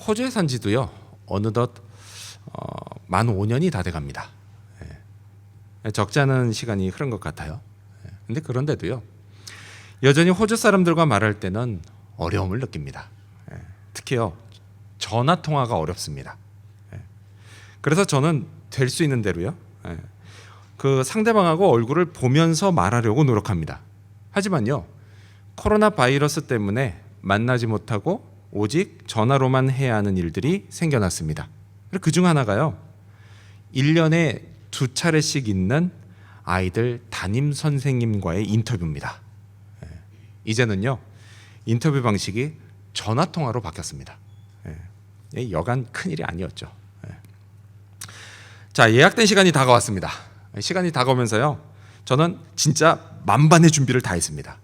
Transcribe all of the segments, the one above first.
호주에 산 지도요 어느덧 만 5년이 다 돼갑니다. 적지 않은 시간이 흐른 것 같아요. 근데 그런데도요 여전히 호주 사람들과 말할 때는 어려움을 느낍니다. 특히요 전화 통화가 어렵습니다. 그래서 저는 될 수 있는 대로요 그 상대방하고 얼굴을 보면서 말하려고 노력합니다. 하지만요 코로나 바이러스 때문에 만나지 못하고 오직 전화로만 해야 하는 일들이 생겨났습니다. 그중 하나가요 1년에 2차례씩 있는 아이들 담임 선생님과의 인터뷰입니다. 이제는요 인터뷰 방식이 전화 통화로 바뀌었습니다. 여간 큰일이 아니었죠. 자, 예약된 시간이 다가왔습니다. 시간이 다가오면서요 저는 진짜 만반의 준비를 다 했습니다.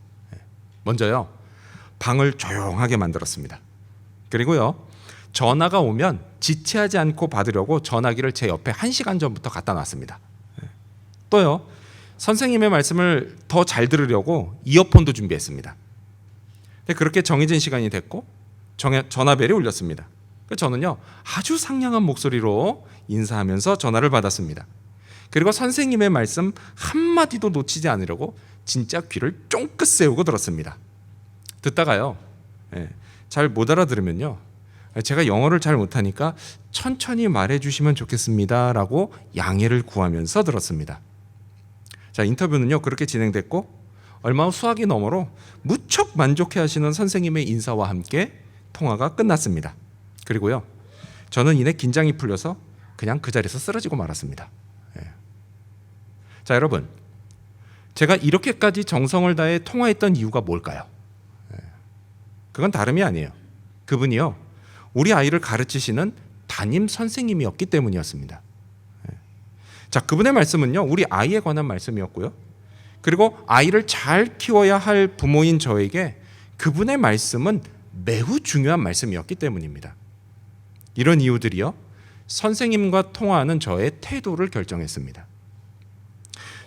먼저요 방을 조용하게 만들었습니다. 그리고요 전화가 오면 지체하지 않고 받으려고 전화기를 제 옆에 1시간 전부터 갖다 놨습니다. 또요 선생님의 말씀을 더 잘 들으려고 이어폰도 준비했습니다. 그렇게 정해진 시간이 됐고 전화벨이 울렸습니다. 저는요 아주 상냥한 목소리로 인사하면서 전화를 받았습니다. 그리고 선생님의 말씀 한마디도 놓치지 않으려고 진짜 귀를 쫑긋 세우고 들었습니다. 듣다가요 잘 못 알아들으면요 제가 영어를 잘 못하니까 천천히 말해주시면 좋겠습니다 라고 양해를 구하면서 들었습니다. 자, 인터뷰는요 그렇게 진행됐고 얼마 후 수화기 너머로 무척 만족해 하시는 선생님의 인사와 함께 통화가 끝났습니다. 그리고요 저는 이내 긴장이 풀려서 그냥 그 자리에서 쓰러지고 말았습니다. 자, 여러분 제가 이렇게까지 정성을 다해 통화했던 이유가 뭘까요? 그건 다름이 아니에요. 그분이요 우리 아이를 가르치시는 담임 선생님이었기 때문이었습니다. 자, 그분의 말씀은요 우리 아이에 관한 말씀이었고요 그리고 아이를 잘 키워야 할 부모인 저에게 그분의 말씀은 매우 중요한 말씀이었기 때문입니다. 이런 이유들이요 선생님과 통화하는 저의 태도를 결정했습니다.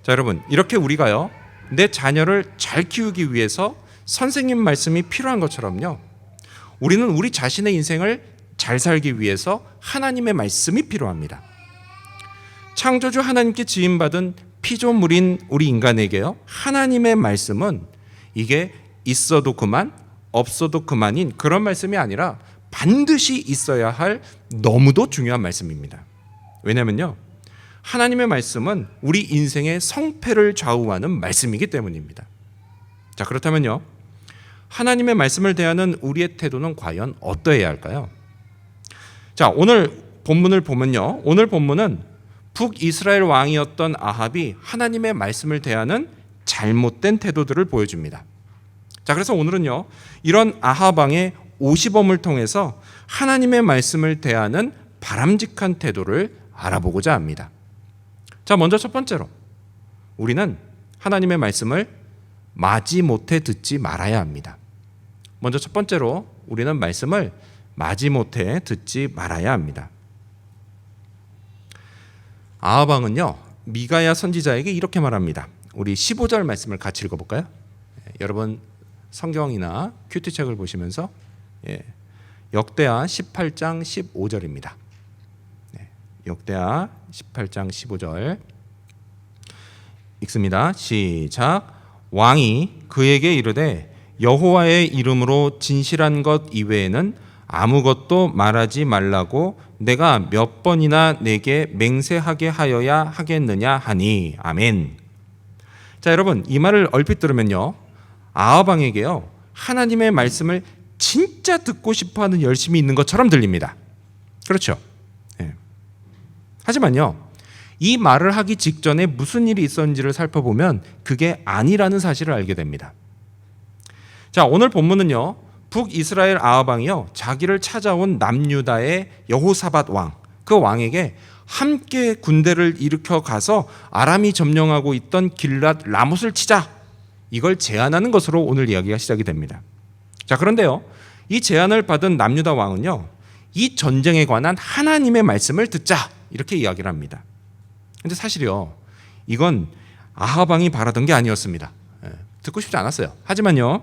자, 여러분 이렇게 우리가요 내 자녀를 잘 키우기 위해서 선생님 말씀이 필요한 것처럼요 우리는 우리 자신의 인생을 잘 살기 위해서 하나님의 말씀이 필요합니다. 창조주 하나님께 지음받은 피조물인 우리 인간에게요 하나님의 말씀은 이게 있어도 그만 없어도 그만인 그런 말씀이 아니라 반드시 있어야 할 너무도 중요한 말씀입니다. 왜냐면요 하나님의 말씀은 우리 인생의 성패를 좌우하는 말씀이기 때문입니다. 자, 그렇다면요 하나님의 말씀을 대하는 우리의 태도는 과연 어떠해야 할까요? 자, 오늘 본문을 보면요 오늘 본문은 북이스라엘 왕이었던 아합이 하나님의 말씀을 대하는 잘못된 태도들을 보여줍니다. 자, 그래서 오늘은요 이런 아합 왕의 오시범을 통해서 하나님의 말씀을 대하는 바람직한 태도를 알아보고자 합니다. 자, 먼저 첫 번째로 우리는 하나님의 말씀을 마지못해 듣지 말아야 합니다. 먼저 첫 번째로 우리는 말씀을 마지못해 듣지 말아야 합니다. 아합 왕은요 미가야 선지자에게 이렇게 말합니다. 우리 15절 말씀을 같이 읽어볼까요? 여러분 성경이나 큐티책을 보시면서 역대하 18장 15절입니다. 역대하 18장 15절 읽습니다. 시작. 왕이 그에게 이르되 여호와의 이름으로 진실한 것 이외에는 아무것도 말하지 말라고 내가 몇 번이나 내게 맹세하게 하여야 하겠느냐 하니. 아멘. 자, 여러분 이 말을 얼핏 들으면요 아합 왕에게요 하나님의 말씀을 진짜 듣고 싶어하는 열심이 있는 것처럼 들립니다. 그렇죠? 하지만요 이 말을 하기 직전에 무슨 일이 있었는지를 살펴보면 그게 아니라는 사실을 알게 됩니다. 자, 오늘 본문은요 북이스라엘 아합 왕이요 자기를 찾아온 남유다의 여호사밧 왕, 그 왕에게 함께 군대를 일으켜 가서 아람이 점령하고 있던 길랏 라못을 치자, 이걸 제안하는 것으로 오늘 이야기가 시작이 됩니다. 자, 그런데요 이 제안을 받은 남유다 왕은요 이 전쟁에 관한 하나님의 말씀을 듣자 이렇게 이야기를 합니다. 근데 사실요 이건 아합 왕이 바라던 게 아니었습니다. 듣고 싶지 않았어요. 하지만요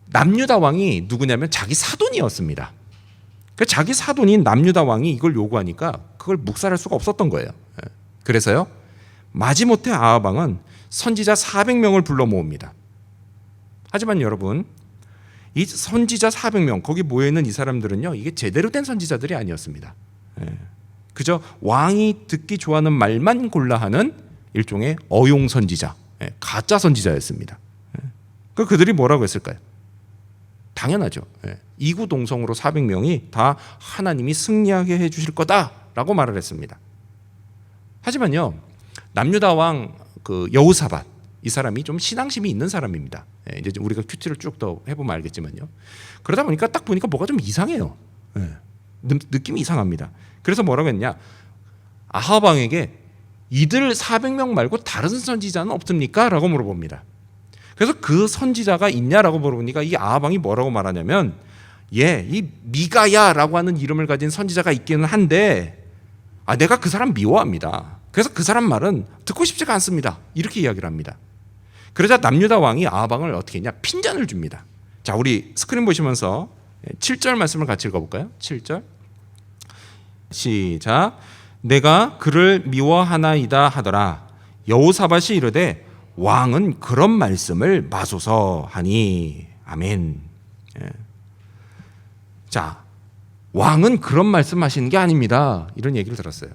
남유다 왕이 누구냐면 자기 사돈이었습니다. 그 자기 사돈인 남유다 왕이 이걸 요구하니까 그걸 묵살할 수가 없었던 거예요. 그래서요, 마지못해 아합 왕은 선지자 400명을 불러 모읍니다. 하지만 여러분, 이 선지자 400명 거기 모여 있는 이 사람들은요, 이게 제대로 된 선지자들이 아니었습니다. 그저 왕이 듣기 좋아하는 말만 골라 하는 일종의 어용 선지자, 가짜 선지자였습니다. 그들이 뭐라고 했을까요? 당연하죠. 이구동성으로 400명이 다 하나님이 승리하게 해주실 거다라고 말을 했습니다. 하지만요, 남유다 왕 그 여호사밧, 이 사람이 좀 신앙심이 있는 사람입니다. 이제 우리가 큐티를 쭉 더 해보면 알겠지만요. 그러다 보니까 딱 보니까 뭐가 좀 이상해요. 느낌이 이상합니다. 그래서 뭐라고 했냐? 아합 왕에게 이들 400명 말고 다른 선지자는 없습니까? 라고 물어봅니다. 그래서 그 선지자가 있냐라고 물어보니까 이 아합 왕이 뭐라고 말하냐면, 이 미가야라고 하는 이름을 가진 선지자가 있기는 한데 내가 그 사람 미워합니다. 그래서 그 사람 말은 듣고 싶지가 않습니다. 이렇게 이야기를 합니다. 그러자 남유다 왕이 아합 왕을 어떻게 했냐? 핀잔을 줍니다. 자, 우리 스크린 보시면서 7절 말씀을 같이 읽어볼까요? 7절 시작. 내가 그를 미워하나이다 하더라. 여호사밧이 이르되 왕은 그런 말씀을 마소서 하니. 아멘. 자, 왕은 그런 말씀하시는 게 아닙니다. 이런 얘기를 들었어요.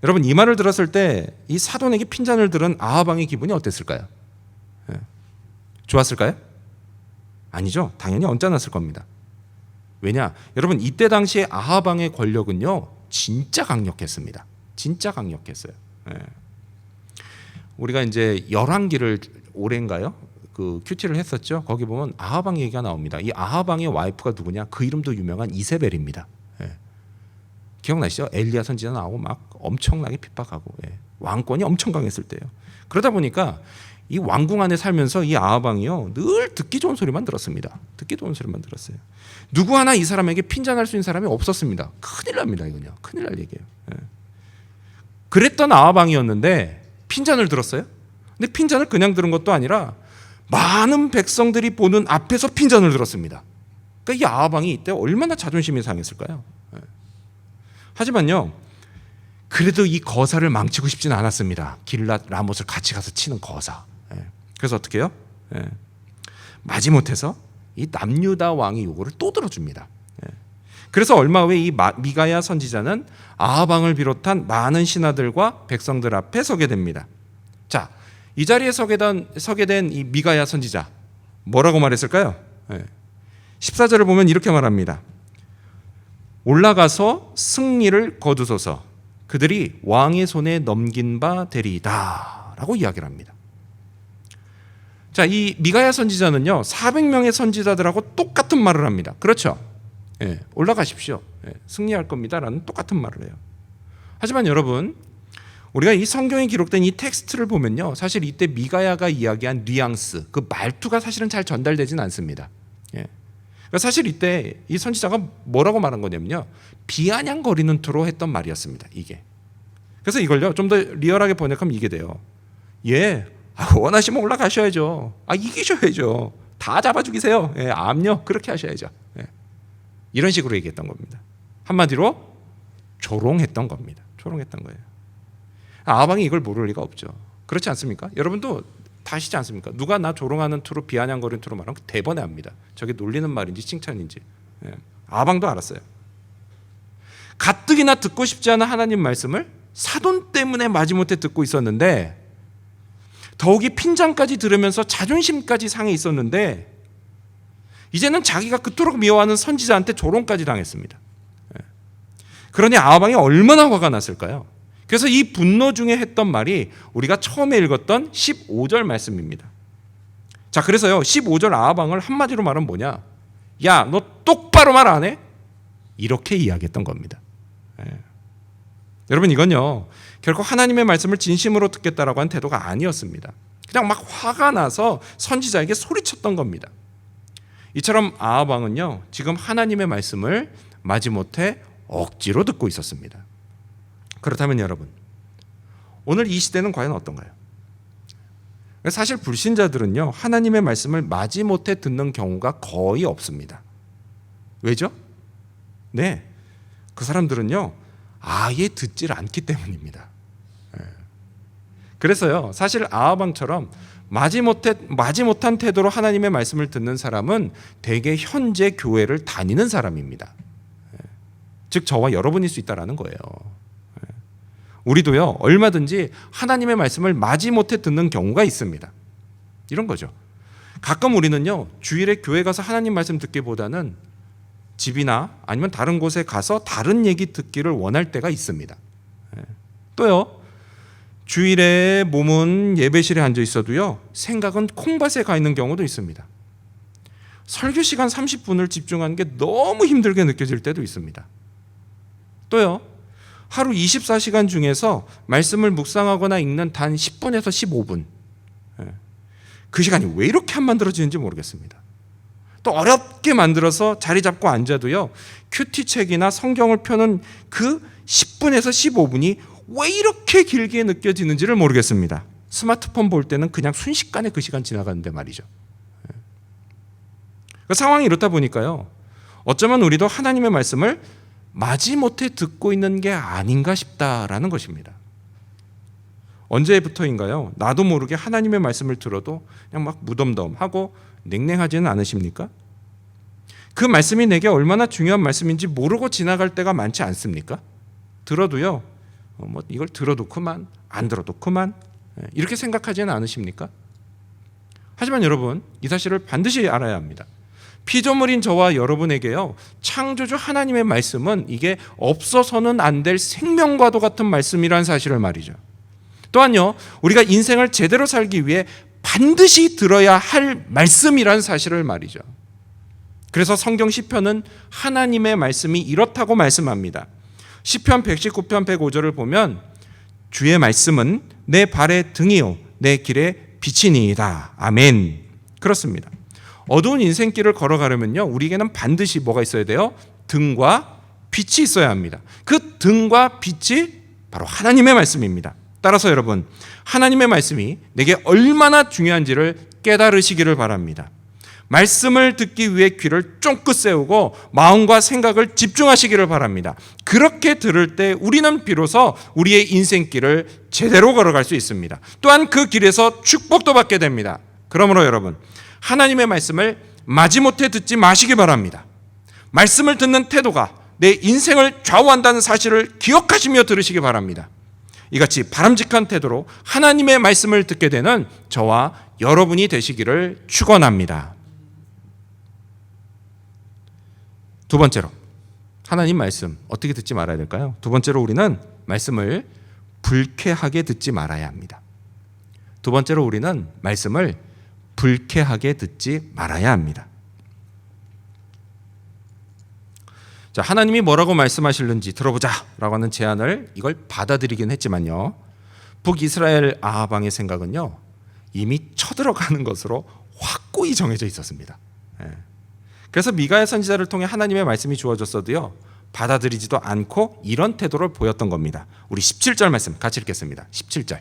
여러분, 이 말을 들었을 때 이 사돈에게 핀잔을 들은 아합 왕의 기분이 어땠을까요? 좋았을까요? 아니죠. 당연히 언짢았을 겁니다. 왜냐? 여러분, 이때 당시에 아합 왕의 권력은요, 진짜 강력했습니다. 진짜 강력했어요. 우리가 이제 열왕기를 올해인가요? 그 큐티를 했었죠. 거기 보면 아합 왕 얘기가 나옵니다. 이 아합 왕의 와이프가 누구냐? 그 이름도 유명한 이세벨입니다. 기억나시죠? 엘리야 선지자 나오고 막 엄청나게 핍박하고, 왕권이 엄청 강했을 때예요. 그러다 보니까 이 왕궁 안에 살면서 이 아합 왕이요, 늘 듣기 좋은 소리만 들었습니다. 듣기 좋은 소리만 들었어요. 누구 하나 이 사람에게 핀잔할 수 있는 사람이 없었습니다. 큰일 납니다. 이건요, 큰일 날 얘기예요. 그랬던 아합 왕이었는데 핀잔을 들었어요. 근데 핀잔을 그냥 들은 것도 아니라 많은 백성들이 보는 앞에서 핀잔을 들었습니다. 그러니까 이 아합 왕이 이때 얼마나 자존심이 상했을까요? 하지만요, 그래도 이 거사를 망치고 싶지는 않았습니다. 길랏 라못을 같이 가서 치는 거사. 그래서 어떻게 해요? 마지못해서 이 남유다 왕의 요구를 또 들어줍니다. 그래서 얼마 후에 이 미가야 선지자는 아합 왕을 비롯한 많은 신하들과 백성들 앞에 서게 됩니다. 자, 이 자리에 서게 된 이 미가야 선지자, 뭐라고 말했을까요? 14절을 보면 이렇게 말합니다. 올라가서 승리를 거두소서, 그들이 왕의 손에 넘긴 바 되리이다 라고 이야기를 합니다. 자, 이 미가야 선지자는요, 400명의 선지자들하고 똑같은 말을 합니다. 그렇죠? 올라가십시오. 승리할 겁니다 라는 똑같은 말을 해요. 하지만 여러분, 우리가 이 성경에 기록된 이 텍스트를 보면요, 사실 이때 미가야가 이야기한 뉘앙스, 그 말투가 사실은 잘 전달되진 않습니다. 사실 이때 이 선지자가 뭐라고 말한 거냐면요, 비아냥거리는 투로 했던 말이었습니다. 이게. 그래서 이걸요, 좀 더 리얼하게 번역하면 이게 돼요. 원하시면 올라가셔야죠. 이기셔야죠. 다 잡아 죽이세요. 암요, 그렇게 하셔야죠. 이런 식으로 얘기했던 겁니다. 한마디로 조롱했던 겁니다. 조롱했던 거예요. 아합 왕이 이걸 모를 리가 없죠. 그렇지 않습니까? 여러분도 다 아시지 않습니까? 누가 나 조롱하는 투로, 비아냥거리는 투로 말하면 대번에 합니다. 저게 놀리는 말인지 칭찬인지. 아합 왕도 알았어요. 가뜩이나 듣고 싶지 않은 하나님 말씀을 사돈 때문에 마지못해 듣고 있었는데, 더욱이 핀잔까지 들으면서 자존심까지 상해 있었는데, 이제는 자기가 그토록 미워하는 선지자한테 조롱까지 당했습니다. 그러니 아합 왕이 얼마나 화가 났을까요? 그래서 이 분노 중에 했던 말이 우리가 처음에 읽었던 15절 말씀입니다. 자, 그래서요, 15절 아합 왕을 한마디로 말하면 뭐냐? 야, 너 똑바로 말 안 해? 이렇게 이야기했던 겁니다. 여러분, 이건요, 결코 하나님의 말씀을 진심으로 듣겠다라고 한 태도가 아니었습니다. 그냥 막 화가 나서 선지자에게 소리쳤던 겁니다. 이처럼 아합 왕은요, 지금 하나님의 말씀을 마지못해 억지로 듣고 있었습니다. 그렇다면 여러분, 오늘 이 시대는 과연 어떤가요? 사실 불신자들은요, 하나님의 말씀을 마지못해 듣는 경우가 거의 없습니다. 왜죠? 네, 그 사람들은요 아예 듣질 않기 때문입니다. 그래서요 사실 아하방처럼 마지못한 태도로 하나님의 말씀을 듣는 사람은 대개 현재 교회를 다니는 사람입니다. 즉 저와 여러분일 수 있다는 거예요. 우리도요 얼마든지 하나님의 말씀을 마지못해 듣는 경우가 있습니다. 이런 거죠. 가끔 우리는요 주일에 교회 가서 하나님 말씀 듣기보다는 집이나 아니면 다른 곳에 가서 다른 얘기 듣기를 원할 때가 있습니다. 또요 주일에 몸은 예배실에 앉아 있어도요 생각은 콩밭에 가 있는 경우도 있습니다. 설교 시간 30분을 집중하는 게 너무 힘들게 느껴질 때도 있습니다. 또요 하루 24시간 중에서 말씀을 묵상하거나 읽는 단 10분에서 15분, 그 시간이 왜 이렇게 안 만들어지는지 모르겠습니다. 또 어렵게 만들어서 자리 잡고 앉아도요 큐티 책이나 성경을 펴는 그 10분에서 15분이 왜 이렇게 길게 느껴지는지를 모르겠습니다. 스마트폰 볼 때는 그냥 순식간에 그 시간 지나가는데 말이죠. 그 상황이 이렇다 보니까요 어쩌면 우리도 하나님의 말씀을 마지못해 듣고 있는 게 아닌가 싶다라는 것입니다. 언제부터인가요? 나도 모르게 하나님의 말씀을 들어도 그냥 막 무덤덤하고 냉랭하지는 않으십니까? 그 말씀이 내게 얼마나 중요한 말씀인지 모르고 지나갈 때가 많지 않습니까? 들어도요 뭐 이걸 들어도 그만, 안 들어도 그만, 이렇게 생각하지는 않으십니까? 하지만 여러분 이 사실을 반드시 알아야 합니다. 피조물인 저와 여러분에게요 창조주 하나님의 말씀은 이게 없어서는 안 될 생명과도 같은 말씀이라는 사실을 말이죠. 또한요 우리가 인생을 제대로 살기 위해 반드시 들어야 할 말씀이라는 사실을 말이죠. 그래서 성경 시편은 하나님의 말씀이 이렇다고 말씀합니다. 시편 119편 105절을 보면 주의 말씀은 내 발의 등이요 내 길의 빛이니이다. 아멘. 그렇습니다. 어두운 인생길을 걸어가려면요 우리에게는 반드시 뭐가 있어야 돼요? 등과 빛이 있어야 합니다. 그 등과 빛이 바로 하나님의 말씀입니다. 따라서 여러분 하나님의 말씀이 내게 얼마나 중요한지를 깨달으시기를 바랍니다. 말씀을 듣기 위해 귀를 쫑긋 세우고 마음과 생각을 집중하시기를 바랍니다. 그렇게 들을 때 우리는 비로소 우리의 인생길을 제대로 걸어갈 수 있습니다. 또한 그 길에서 축복도 받게 됩니다. 그러므로 여러분 하나님의 말씀을 마지못해 듣지 마시기 바랍니다. 말씀을 듣는 태도가 내 인생을 좌우한다는 사실을 기억하시며 들으시기 바랍니다. 이같이 바람직한 태도로 하나님의 말씀을 듣게 되는 저와 여러분이 되시기를 축원합니다. 두 번째로 하나님 말씀 어떻게 듣지 말아야 될까요? 두 번째로 우리는 말씀을 불쾌하게 듣지 말아야 합니다. 두 번째로 우리는 말씀을 불쾌하게 듣지 말아야 합니다. 자, 하나님이 뭐라고 말씀하실는지 들어보자 라고 하는 제안을 이걸 받아들이긴 했지만요 북이스라엘 아하방의 생각은요 이미 쳐들어가는 것으로 확고히 정해져 있었습니다. 그래서 미가야 선지자를 통해 하나님의 말씀이 주어졌어도요 받아들이지도 않고 이런 태도를 보였던 겁니다. 우리 17절 말씀 같이 읽겠습니다. 17절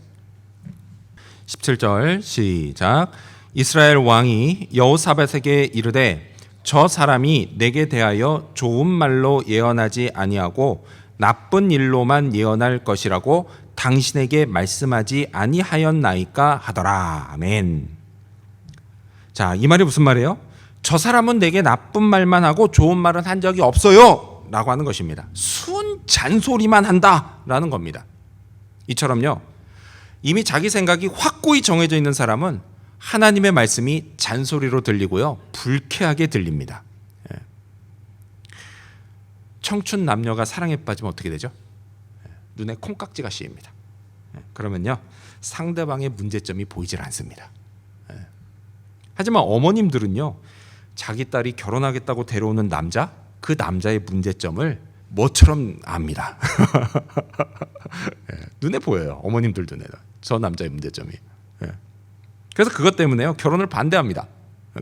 시작. 이스라엘 왕이 여호사밧에게 이르되 저 사람이 내게 대하여 좋은 말로 예언하지 아니하고 나쁜 일로만 예언할 것이라고 당신에게 말씀하지 아니하였나이까 하더라. 아멘. 자, 이 말이 무슨 말이에요? 저 사람은 내게 나쁜 말만 하고 좋은 말은 한 적이 없어요 라고 하는 것입니다. 순 잔소리만 한다라는 겁니다. 이처럼요 이미 자기 생각이 확고히 정해져 있는 사람은 하나님의 말씀이 잔소리로 들리고요 불쾌하게 들립니다. 청춘 남녀가 사랑에 빠지면 어떻게 되죠? 눈에 콩깍지가 씌입니다. 그러면요 상대방의 문제점이 보이질 않습니다. 하지만 어머님들은요 자기 딸이 결혼하겠다고 데려오는 남자, 그 남자의 문제점을 뭐처럼 압니다. 눈에 보여요. 어머님들 눈에는 저 남자의 문제점이. 그래서 그것 때문에요 결혼을 반대합니다.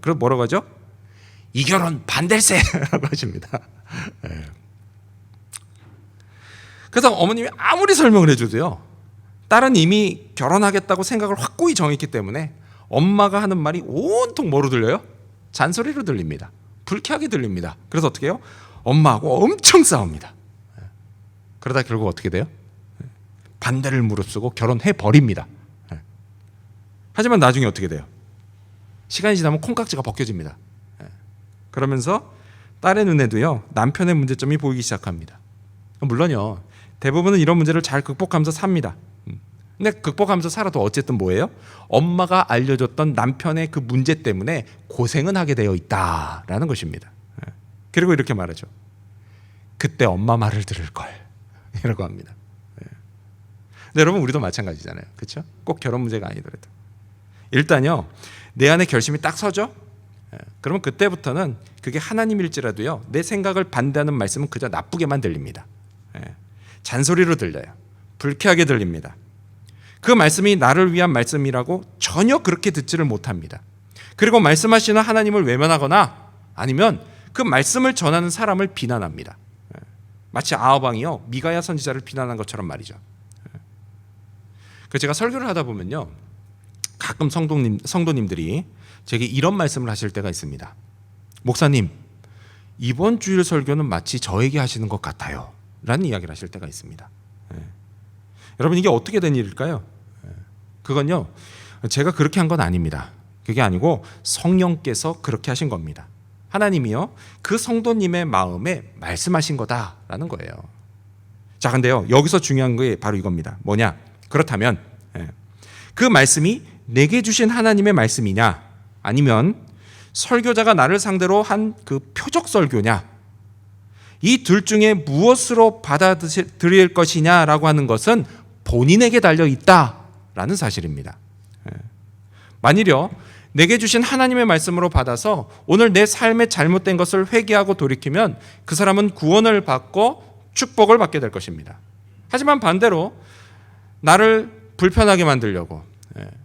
그래서 뭐라고 하죠? 이 결혼 반댈세라고 하십니다. 그래서 어머님이 아무리 설명을 해줘도요 딸은 이미 결혼하겠다고 생각을 확고히 정했기 때문에 엄마가 하는 말이 온통 뭐로 들려요? 잔소리로 들립니다. 불쾌하게 들립니다. 그래서 어떻게 해요? 엄마하고 엄청 싸웁니다. 그러다 결국 어떻게 돼요? 반대를 무릅쓰고 결혼해 버립니다. 하지만 나중에 어떻게 돼요? 시간이 지나면 콩깍지가 벗겨집니다. 그러면서 딸의 눈에도요, 남편의 문제점이 보이기 시작합니다. 물론요, 대부분은 이런 문제를 잘 극복하면서 삽니다. 근데 극복하면서 살아도 어쨌든 뭐예요? 엄마가 알려줬던 남편의 그 문제 때문에 고생은 하게 되어 있다라는 것입니다. 그리고 이렇게 말하죠. 그때 엄마 말을 들을 걸 이라고 합니다. 근데 여러분, 우리도 마찬가지잖아요. 그렇죠? 꼭 결혼 문제가 아니더라도 일단요, 내 안에 결심이 딱 서죠. 그러면 그때부터는 그게 하나님일지라도요, 내 생각을 반대하는 말씀은 그저 나쁘게만 들립니다. 잔소리로 들려요. 불쾌하게 들립니다. 그 말씀이 나를 위한 말씀이라고 전혀 그렇게 듣지를 못합니다. 그리고 말씀하시는 하나님을 외면하거나 아니면 그 말씀을 전하는 사람을 비난합니다. 마치 아합 왕이요, 미가야 선지자를 비난한 것처럼 말이죠. 제가 설교를 하다 보면요, 가끔 성도님들이 제게 이런 말씀을 하실 때가 있습니다. 목사님, 이번 주일 설교는 마치 저에게 하시는 것 같아요 라는 이야기를 하실 때가 있습니다. 여러분, 이게 어떻게 된 일일까요? 그건요, 제가 그렇게 한 건 아닙니다. 그게 아니고 성령께서 그렇게 하신 겁니다. 하나님이요, 그 성도님의 마음에 말씀하신 거다라는 거예요. 자, 근데요, 여기서 중요한 게 바로 이겁니다. 뭐냐? 그렇다면 그 말씀이 내게 주신 하나님의 말씀이냐, 아니면 설교자가 나를 상대로 한 그 표적 설교냐, 이 둘 중에 무엇으로 받아들일 것이냐라고 하는 것은 본인에게 달려 있다라는 사실입니다. 만일요, 내게 주신 하나님의 말씀으로 받아서 오늘 내 삶에 잘못된 것을 회개하고 돌이키면 그 사람은 구원을 받고 축복을 받게 될 것입니다. 하지만 반대로 나를 불편하게 만들려고,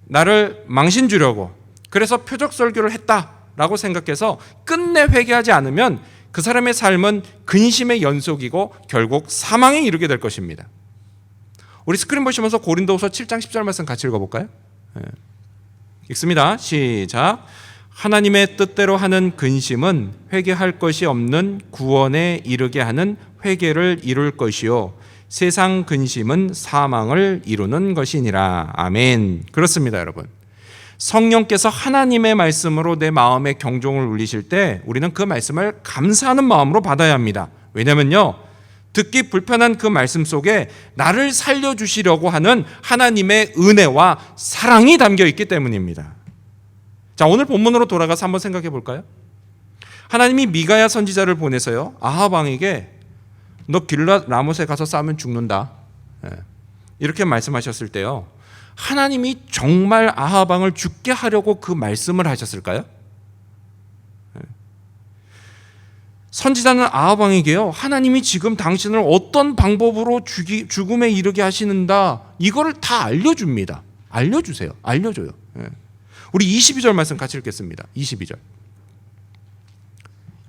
나를 망신 주려고, 그래서 표적 설교를 했다라고 생각해서 끝내 회개하지 않으면 그 사람의 삶은 근심의 연속이고 결국 사망에 이르게 될 것입니다. 우리 스크린 보시면서 고린도후서 7장 10절 말씀 같이 읽어볼까요? 읽습니다. 시작. 하나님의 뜻대로 하는 근심은 회개할 것이 없는 구원에 이르게 하는 회개를 이룰 것이요, 세상 근심은 사망을 이루는 것이니라. 아멘. 그렇습니다, 여러분. 성령께서 하나님의 말씀으로 내 마음의 경종을 울리실 때 우리는 그 말씀을 감사하는 마음으로 받아야 합니다. 왜냐면요, 듣기 불편한 그 말씀 속에 나를 살려주시려고 하는 하나님의 은혜와 사랑이 담겨 있기 때문입니다. 자, 오늘 본문으로 돌아가서 한번 생각해 볼까요? 하나님이 미가야 선지자를 보내서요, 아합 왕에게 너 길랏 라못에 가서 싸우면 죽는다, 이렇게 말씀하셨을 때요, 하나님이 정말 아합 왕을 죽게 하려고 그 말씀을 하셨을까요? 선지자는 아합 왕에게요, 하나님이 지금 당신을 어떤 방법으로 죽음에 이르게 하시는다, 이거를 다 알려줍니다. 알려주세요. 알려줘요. 우리 22절 말씀 같이 읽겠습니다. 22절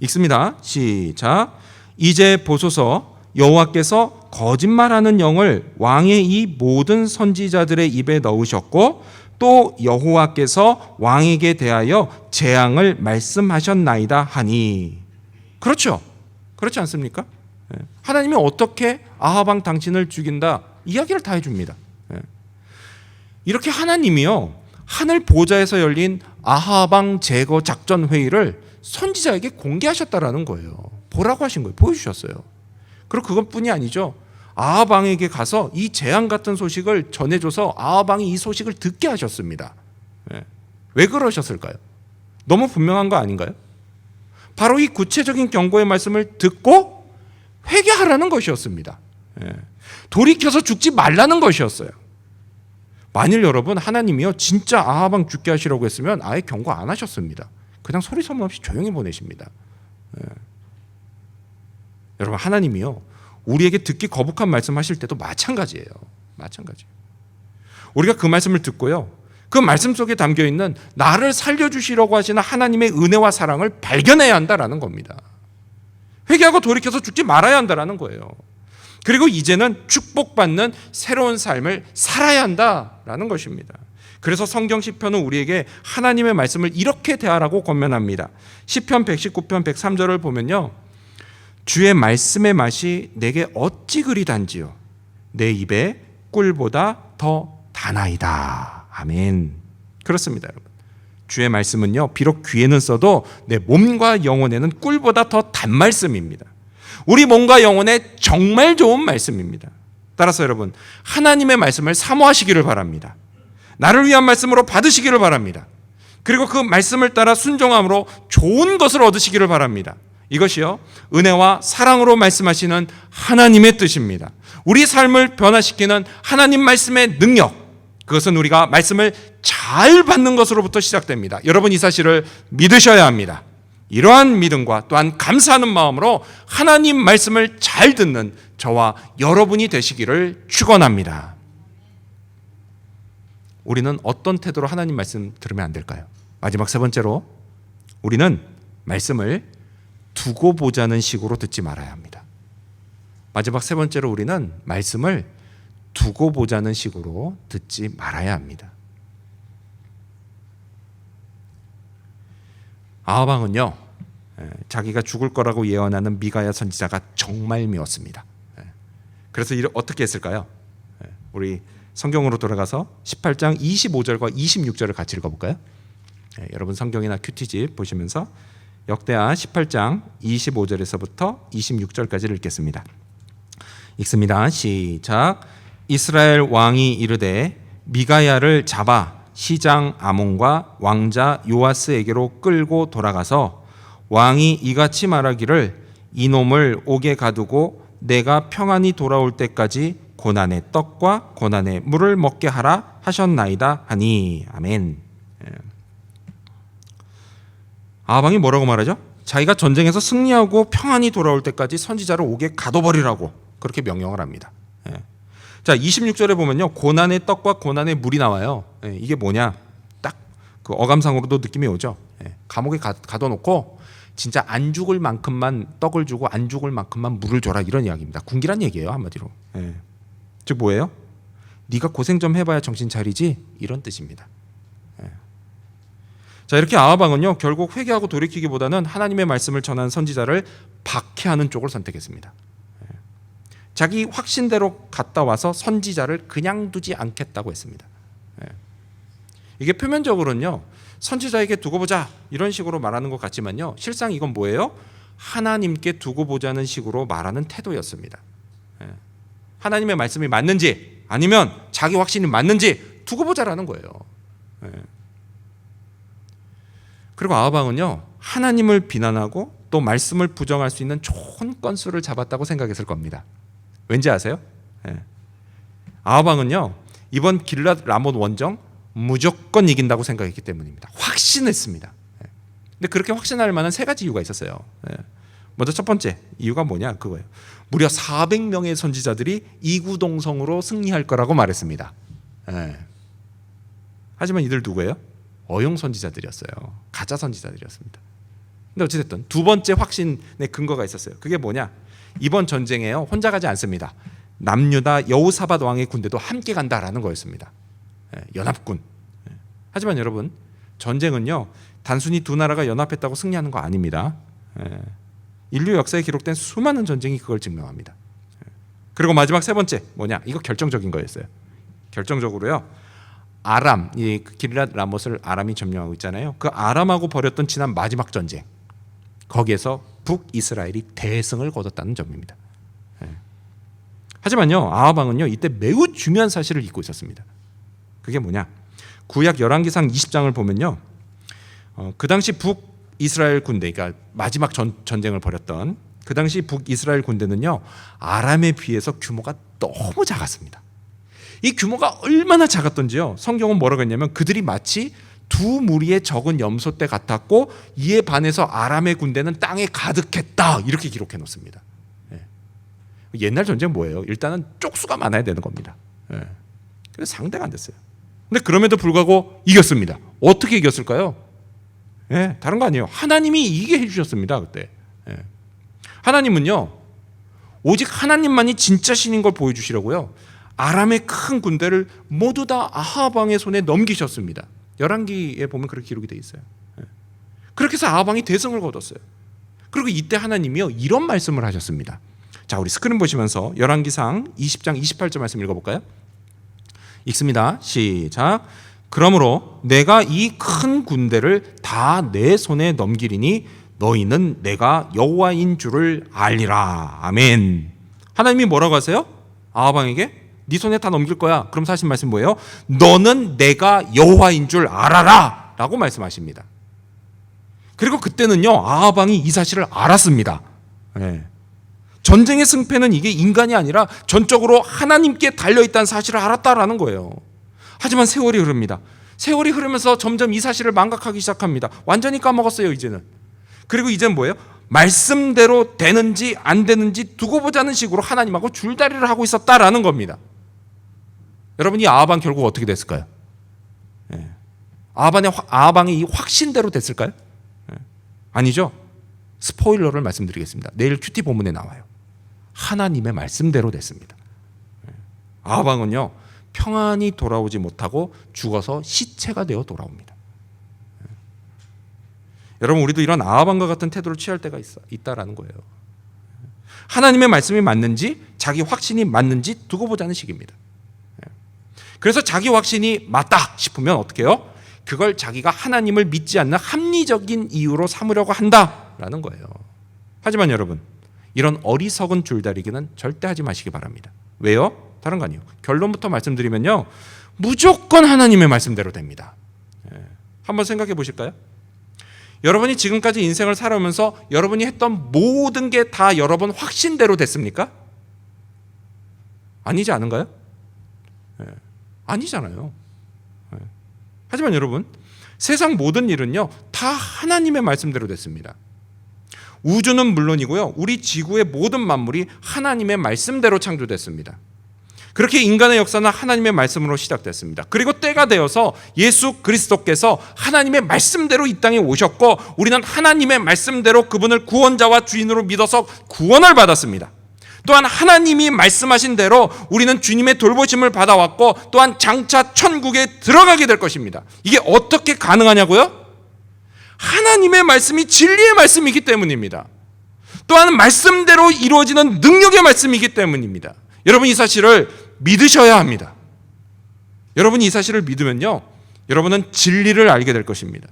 읽습니다. 시작. 이제 보소서, 여호와께서 거짓말하는 영을 왕의 이 모든 선지자들의 입에 넣으셨고 또 여호와께서 왕에게 대하여 재앙을 말씀하셨나이다 하니. 그렇죠. 그렇지 않습니까? 하나님이 어떻게 아합 왕 당신을 죽인다, 이야기를 다 해줍니다. 이렇게 하나님이요, 하늘 보좌에서 열린 아합 왕 제거 작전 회의를 선지자에게 공개하셨다라는 거예요. 보라고 하신 거예요. 보여주셨어요. 그리고 그것뿐이 아니죠. 아합 왕에게 가서 이 재앙 같은 소식을 전해줘서 아합 왕이 이 소식을 듣게 하셨습니다. 왜 그러셨을까요? 너무 분명한 거 아닌가요? 바로 이 구체적인 경고의 말씀을 듣고 회개하라는 것이었습니다. 돌이켜서 죽지 말라는 것이었어요. 만일 여러분, 하나님이요 진짜 아합 왕 죽게 하시려고 했으면 아예 경고 안 하셨습니다. 그냥 소리 소문 없이 조용히 보내십니다. 여러분, 하나님이요 우리에게 듣기 거북한 말씀하실 때도 마찬가지예요. 마찬가지. 우리가 그 말씀을 듣고요, 그 말씀 속에 담겨 있는 나를 살려주시려고 하시는 하나님의 은혜와 사랑을 발견해야 한다라는 겁니다. 회개하고 돌이켜서 죽지 말아야 한다라는 거예요. 그리고 이제는 축복받는 새로운 삶을 살아야 한다라는 것입니다. 그래서 성경 시편은 우리에게 하나님의 말씀을 이렇게 대하라고 권면합니다. 시편 119편 103절을 보면요, 주의 말씀의 맛이 내게 어찌 그리 단지요 내 입에 꿀보다 더 다나이다. 아멘. 그렇습니다, 여러분. 주의 말씀은요, 비록 귀에는 써도 내 몸과 영혼에는 꿀보다 더 단 말씀입니다. 우리 몸과 영혼에 정말 좋은 말씀입니다. 따라서 여러분, 하나님의 말씀을 사모하시기를 바랍니다. 나를 위한 말씀으로 받으시기를 바랍니다. 그리고 그 말씀을 따라 순종함으로 좋은 것을 얻으시기를 바랍니다. 이것이요, 은혜와 사랑으로 말씀하시는 하나님의 뜻입니다. 우리 삶을 변화시키는 하나님 말씀의 능력, 그것은 우리가 말씀을 잘 받는 것으로부터 시작됩니다. 여러분, 이 사실을 믿으셔야 합니다. 이러한 믿음과 또한 감사하는 마음으로 하나님 말씀을 잘 듣는 저와 여러분이 되시기를 축원합니다. 우리는 어떤 태도로 하나님 말씀 들으면 안 될까요? 마지막 세 번째로, 우리는 말씀을 두고 보자는 식으로 듣지 말아야 합니다. 마지막 세 번째로, 우리는 말씀을 두고 보자는 식으로 듣지 말아야 합니다. 아하방은요, 자기가 죽을 거라고 예언하는 미가야 선지자가 정말 미웠습니다. 그래서 어떻게 했을까요? 우리 성경으로 돌아가서 18장 25절과 26절을 같이 읽어볼까요? 여러분 성경이나 큐티집 보시면서 역대하 18장 25절에서부터 26절까지 읽겠습니다. 읽습니다. 시작. 이스라엘 왕이 이르되 미가야를 잡아 시장 아몬과 왕자 요아스에게로 끌고 돌아가서 왕이 이같이 말하기를 이놈을 옥에 가두고 내가 평안히 돌아올 때까지 고난의 떡과 고난의 물을 먹게 하라 하셨나이다 하니. 아멘. 아하방이 뭐라고 말하죠? 자기가 전쟁에서 승리하고 평안히 돌아올 때까지 선지자를 옥에 가둬버리라고 그렇게 명령을 합니다. 자, 26절에 보면요, 고난의 떡과 고난의 물이 나와요. 이게 뭐냐? 딱 그 어감상으로도 느낌이 오죠. 감옥에 가둬놓고 진짜 안 죽을 만큼만 떡을 주고 안 죽을 만큼만 물을 줘라, 이런 이야기입니다. 군기란 얘기예요, 한마디로. 즉 뭐예요? 네가 고생 좀 해봐야 정신 차리지, 이런 뜻입니다. 자, 이렇게 아하방은요, 결국 회개하고 돌이키기보다는 하나님의 말씀을 전하는 선지자를 박해하는 쪽을 선택했습니다. 자기 확신대로 갔다 와서 선지자를 그냥 두지 않겠다고 했습니다. 이게 표면적으로는요, 선지자에게 두고 보자 이런 식으로 말하는 것 같지만요, 실상 이건 뭐예요? 하나님께 두고 보자는 식으로 말하는 태도였습니다. 하나님의 말씀이 맞는지 아니면 자기 확신이 맞는지 두고 보자라는 거예요. 그리고 아하방은요, 하나님을 비난하고 또 말씀을 부정할 수 있는 좋은 건수를 잡았다고 생각했을 겁니다. 왠지 아세요? 아하방은요, 이번 길랏 라못 원정 무조건 이긴다고 생각했기 때문입니다. 확신했습니다. 근데 그렇게 확신할 만한 세 가지 이유가 있었어요. 먼저 첫 번째 이유가 뭐냐, 그거예요. 무려 400명의 선지자들이 이구동성으로 승리할 거라고 말했습니다. 하지만 이들 누구예요? 어용 선지자들이었어요. 가짜 선지자들이었습니다. 근데 어찌됐든 두 번째 확신의 근거가 있었어요. 그게 뭐냐? 이번 전쟁에요, 혼자 가지 않습니다. 남유다 여호사밧 왕의 군대도 함께 간다라는 거였습니다. 연합군. 하지만 여러분, 전쟁은요, 단순히 두 나라가 연합했다고 승리하는 거 아닙니다. 인류 역사에 기록된 수많은 전쟁이 그걸 증명합니다. 그리고 마지막 세 번째 뭐냐? 이거 결정적인 거였어요. 결정적으로요, 아람, 이 길랏 라못을 아람이 점령하고 있잖아요. 그 아람하고 벌였던 지난 마지막 전쟁, 거기에서 북이스라엘이 대승을 거뒀다는 점입니다. 하지만요, 아하방은요, 이때 매우 중요한 사실을 잊고 있었습니다. 그게 뭐냐? 구약 열왕기상 20장을 보면요, 그 당시 북이스라엘 군대, 그러니까 마지막 전쟁을 벌였던 그 당시 북이스라엘 군대는요, 아람에 비해서 규모가 너무 작았습니다. 이 규모가 얼마나 작았던지요, 성경은 뭐라고 했냐면 그들이 마치 두 무리의 적은 염소떼 같았고 이에 반해서 아람의 군대는 땅에 가득했다, 이렇게 기록해 놓습니다. 옛날 전쟁 뭐예요? 일단은 쪽수가 많아야 되는 겁니다. 그래서 상대가 안 됐어요. 근데 그럼에도 불구하고 이겼습니다. 어떻게 이겼을까요? 다른 거 아니에요. 하나님이 이기게 해주셨습니다. 그때 하나님은요, 오직 하나님만이 진짜 신인 걸 보여주시려고요, 아람의 큰 군대를 모두 다 아하방의 손에 넘기셨습니다. 열왕기에 보면 그렇게 기록이 되어 있어요. 그렇게 해서 아하방이 대승을 거뒀어요. 그리고 이때 하나님이요 이런 말씀을 하셨습니다. 자, 우리 스크린 보시면서 열왕기상 20장 28절 말씀 읽어볼까요? 읽습니다. 시작. 그러므로 내가 이 큰 군대를 다 내 손에 넘기리니 너희는 내가 여호와인 줄을 알리라. 아멘. 하나님이 뭐라고 하세요? 아하방에게 네 손에 다 넘길 거야. 그럼 사실 말씀 뭐예요? 너는 내가 여호와인 줄 알아라 라고 말씀하십니다. 그리고 그때는요 아하방이 이 사실을 알았습니다. 네. 전쟁의 승패는 이게 인간이 아니라 전적으로 하나님께 달려있다는 사실을 알았다라는 거예요. 하지만 세월이 흐릅니다. 세월이 흐르면서 점점 이 사실을 망각하기 시작합니다. 완전히 까먹었어요 이제는. 그리고 이제는 뭐예요? 말씀대로 되는지 안 되는지 두고 보자는 식으로 하나님하고 줄다리를 하고 있었다라는 겁니다. 여러분, 이 아하방 결국 어떻게 됐을까요? 예. 아하방의 이 확신대로 됐을까요? 예. 아니죠. 스포일러를 말씀드리겠습니다. 내일 큐티 본문에 나와요. 하나님의 말씀대로 됐습니다. 예. 아하방은요 평안히 돌아오지 못하고 죽어서 시체가 되어 돌아옵니다. 예. 여러분, 우리도 이런 아하방과 같은 태도를 취할 때가 있다라는 거예요. 하나님의 말씀이 맞는지 자기 확신이 맞는지 두고 보자는 식입니다. 그래서 자기 확신이 맞다 싶으면 어떻게 해요? 그걸 자기가 하나님을 믿지 않는 합리적인 이유로 삼으려고 한다라는 거예요. 하지만 여러분, 이런 어리석은 줄다리기는 절대 하지 마시기 바랍니다. 왜요? 다른 거 아니에요. 결론부터 말씀드리면요 무조건 하나님의 말씀대로 됩니다. 한번 생각해 보실까요? 여러분이 지금까지 인생을 살아오면서 여러분이 했던 모든 게 다 여러분 확신대로 됐습니까? 아니지 않은가요? 아니잖아요. 하지만 여러분, 세상 모든 일은요 다 하나님의 말씀대로 됐습니다. 우주는 물론이고요 우리 지구의 모든 만물이 하나님의 말씀대로 창조됐습니다. 그렇게 인간의 역사는 하나님의 말씀으로 시작됐습니다. 그리고 때가 되어서 예수 그리스도께서 하나님의 말씀대로 이 땅에 오셨고 우리는 하나님의 말씀대로 그분을 구원자와 주인으로 믿어서 구원을 받았습니다. 또한 하나님이 말씀하신 대로 우리는 주님의 돌보심을 받아왔고 또한 장차 천국에 들어가게 될 것입니다. 이게 어떻게 가능하냐고요? 하나님의 말씀이 진리의 말씀이기 때문입니다. 또한 말씀대로 이루어지는 능력의 말씀이기 때문입니다. 여러분, 이 사실을 믿으셔야 합니다. 여러분이 이 사실을 믿으면요 여러분은 진리를 알게 될 것입니다.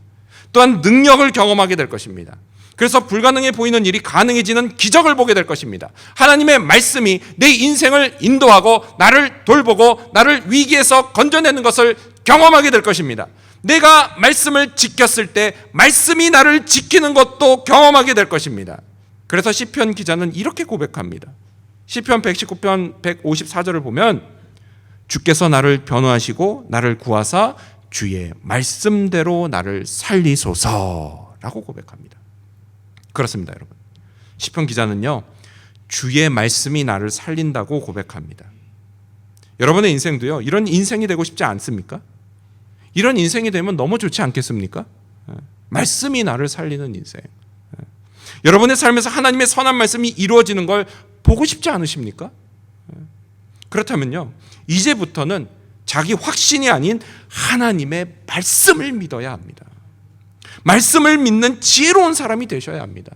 또한 능력을 경험하게 될 것입니다. 그래서 불가능해 보이는 일이 가능해지는 기적을 보게 될 것입니다. 하나님의 말씀이 내 인생을 인도하고 나를 돌보고 나를 위기에서 건져내는 것을 경험하게 될 것입니다. 내가 말씀을 지켰을 때 말씀이 나를 지키는 것도 경험하게 될 것입니다. 그래서 시편 기자는 이렇게 고백합니다. 시편 119편 154절을 보면 주께서 나를 변호하시고 나를 구하사 주의 말씀대로 나를 살리소서라고 고백합니다. 그렇습니다, 여러분. 시편 기자는요 주의 말씀이 나를 살린다고 고백합니다. 여러분의 인생도요 이런 인생이 되고 싶지 않습니까? 이런 인생이 되면 너무 좋지 않겠습니까? 말씀이 나를 살리는 인생. 여러분의 삶에서 하나님의 선한 말씀이 이루어지는 걸 보고 싶지 않으십니까? 그렇다면요 이제부터는 자기 확신이 아닌 하나님의 말씀을 믿어야 합니다. 말씀을 믿는 지혜로운 사람이 되셔야 합니다.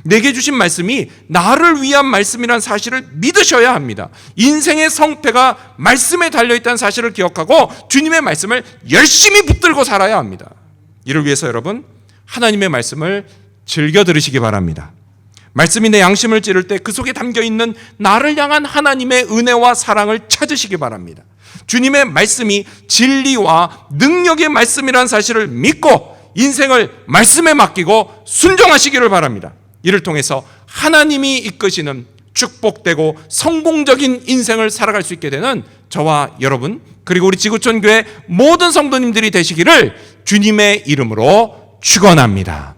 내게 주신 말씀이 나를 위한 말씀이라는 사실을 믿으셔야 합니다. 인생의 성패가 말씀에 달려있다는 사실을 기억하고 주님의 말씀을 열심히 붙들고 살아야 합니다. 이를 위해서 여러분 하나님의 말씀을 즐겨 들으시기 바랍니다. 말씀이 내 양심을 찌를 때 그 속에 담겨있는 나를 향한 하나님의 은혜와 사랑을 찾으시기 바랍니다. 주님의 말씀이 진리와 능력의 말씀이라는 사실을 믿고 인생을 말씀에 맡기고 순종하시기를 바랍니다. 이를 통해서 하나님이 이끄시는 축복되고 성공적인 인생을 살아갈 수 있게 되는 저와 여러분 그리고 우리 지구촌 교회 모든 성도님들이 되시기를 주님의 이름으로 축원합니다.